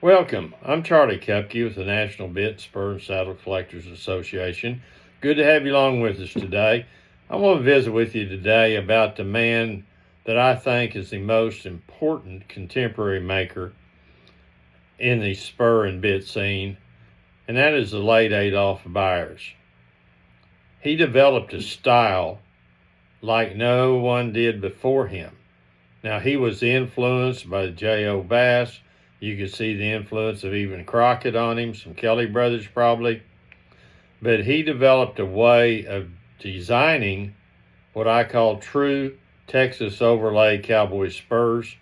Welcome. I'm Charlie KAUPKE with the National Bit, Spur, and Saddle Collectors Association. Good to have you along with us today. I want to visit with you today about the man that I think is the most important contemporary maker in the spur and bit scene, and that is the late Adolph Buyers. He developed a style like no one did before him. Now, he was influenced by J.O. Bass. You could see the influence of even Crockett on him, some Kelly brothers probably. But he developed a way of designing what I call true Texas overlay cowboy spurs.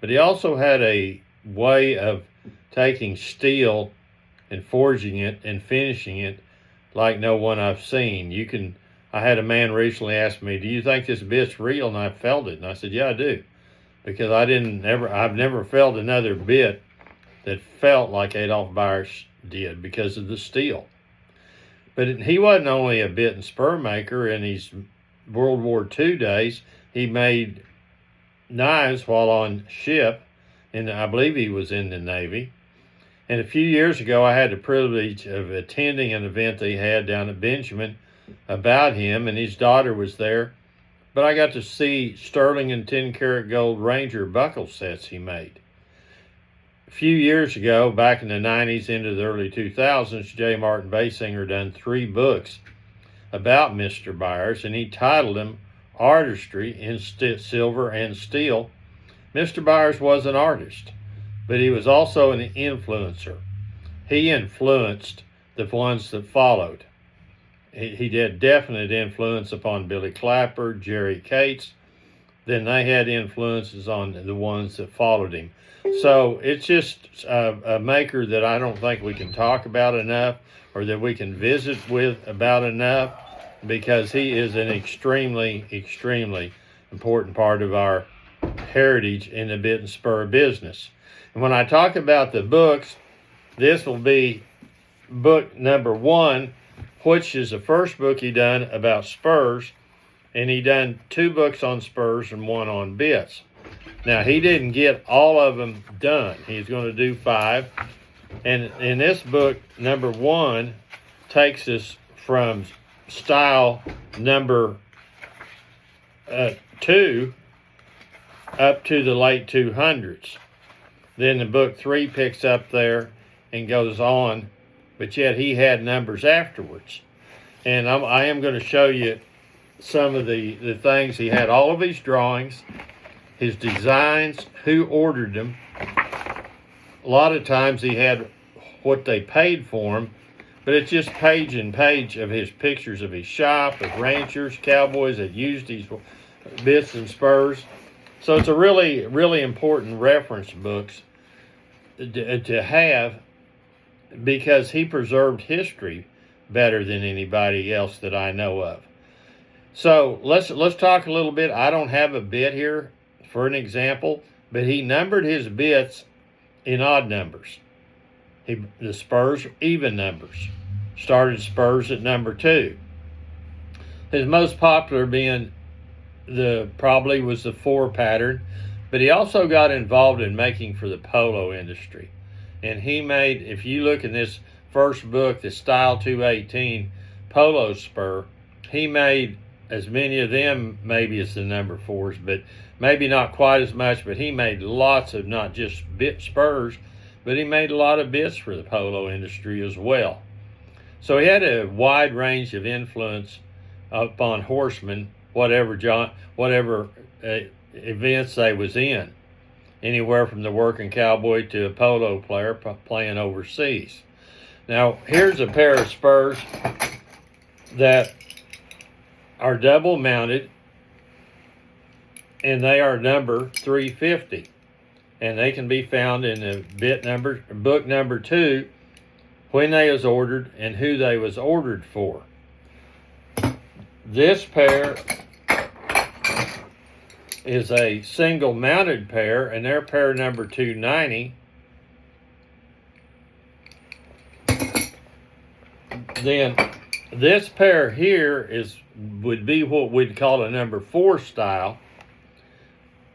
But he also had a way of taking steel and forging it and finishing it like no one I've seen. I had a man recently ask me, do you think this bit's real? And I felt it. And I said, yeah, I do. Because I've never felt another bit that felt like Adolph Bayers did because of the steel. But he wasn't only a bit and spur maker. In his World War II days, he made knives while on ship, and I believe he was in the Navy. And a few years ago, I had the privilege of attending an event they had down at Benjamin about him, and his daughter was there. But I got to see sterling and 10-karat gold Ranger buckle sets he made. A few years ago, back in the 90s into the early 2000s, J. Martin Basinger done 3 books about Mr. Buyers, and he titled them Artistry in Silver and Steel. Mr. Buyers was an artist, but he was also an influencer. He influenced the ones that followed. He did definite influence upon Billy Clapper, Jerry Cates. Then they had influences on the ones that followed him. So it's just a maker that I don't think we can talk about enough, or that we can visit with about enough, because he is an extremely, extremely important part of our heritage in the bit and spur business. And when I talk about the books, this will be book number 1, which is the first book he done about spurs, and he done 2 books on spurs and 1 on bits. Now, he didn't get all of them done. He's going to do 5. And in this book, number 1 takes us from style number 2 up to the late 200s. Then the book 3 picks up there and goes on, but yet he had numbers afterwards. And I am going to show you some of the things. He had all of his drawings, his designs, who ordered them. A lot of times he had what they paid for them, but it's just page and page of his pictures of his shop, of ranchers, cowboys that used these bits and spurs. So it's a really, really important reference books to have, because he preserved history better than anybody else that I know of. So let's talk a little bit. I don't have a bit here for an example, but he numbered his bits in odd numbers. The spurs, even numbers. Started spurs at number 2. His most popular being probably was the 4 pattern, but he also got involved in making for the polo industry. And he made, if you look in this first book, the Style 218 polo spur, he made as many of them maybe as the number 4s, but maybe not quite as much. But he made lots of not just bit spurs, but he made a lot of bits for the polo industry as well. So he had a wide range of influence upon horsemen, whatever events they was in, anywhere from the working cowboy to a polo player playing overseas. Now, here's a pair of spurs that are double mounted, and they are number 350, and they can be found in the book number 2, when they was ordered and who they was ordered for. This pair is a single mounted pair, and they're pair number 290. Then this pair here would be what we'd call a number 4 style.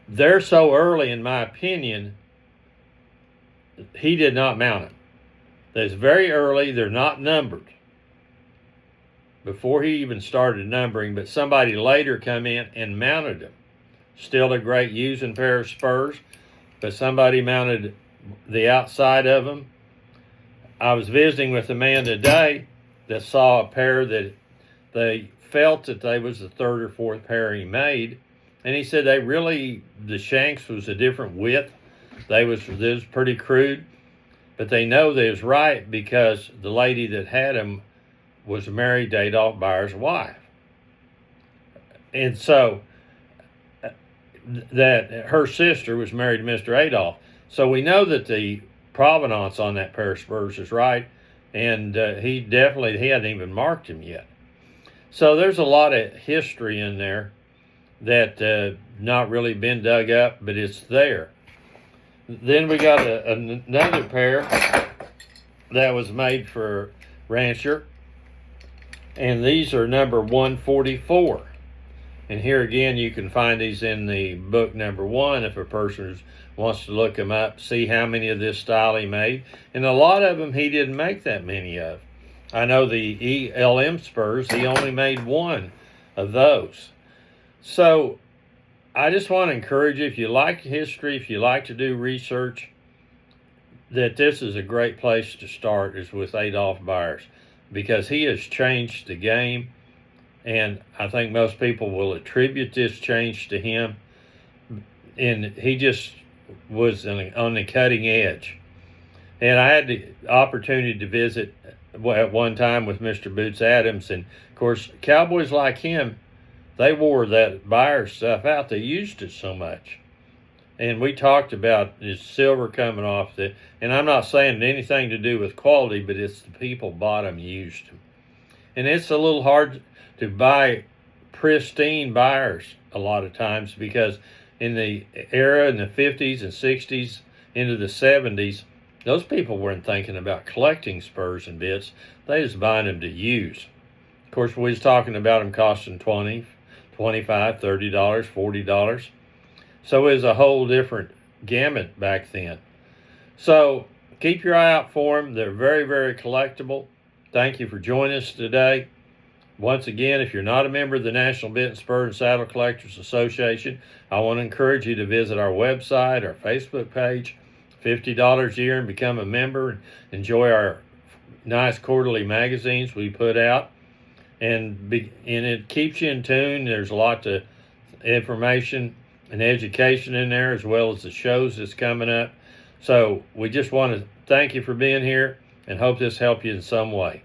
They're so early, in my opinion, he did not mount them. It's very early. They're not numbered before he even started numbering, but somebody later come in and mounted them. Still a great using pair of spurs, but somebody mounted the outside of them. I was visiting with a man today that saw a pair that they felt that they was the third or fourth pair he made, and he said the shanks was a different width. They was pretty crude, but they know they was right because the lady that had them was married to Adolph Bayers' wife. And so that her sister was married to Mr. Adolph. So we know that the provenance on that pair of spurs is right, and he hadn't even marked him yet. So there's a lot of history in there that not really been dug up, but it's there. Then we got another pair that was made for Rancher, and these are number 144. And here again, you can find these in the book number 1 if a person wants to look them up, see how many of this style he made. And a lot of them he didn't make that many of. I know the ELM spurs, he only made 1 of those. So I just want to encourage you, if you like history, if you like to do research, that this is a great place to start, is with Adolph Buyers, because he has changed the game, and I think most people will attribute this change to him, and he just was on the cutting edge. And I had the opportunity to visit at one time with Mr. Boots Adams, and of course cowboys like him, they wore that Buyers stuff out. They used it so much. And we talked about his silver coming off and I'm not saying anything to do with quality, but it's the people bought them, used them. And it's a little hard to buy pristine Buyers a lot of times, because in the era in the 50s and 60s into the 70s, those people weren't thinking about collecting spurs and bits. They was buying them to use. Of course, we was talking about them costing $20, $25, $30, $40. So it was a whole different gamut back then. So keep your eye out for them. They're very, very collectible. Thank you for joining us today. Once again, if you're not a member of the National Bit and Spur and Saddle Collectors Association, I want to encourage you to visit our website, our Facebook page, $50 a year, and become a member and enjoy our nice quarterly magazines we put out. And it keeps you in tune. There's a lot of information and education in there, as well as the shows that's coming up. So we just want to thank you for being here and hope this helped you in some way.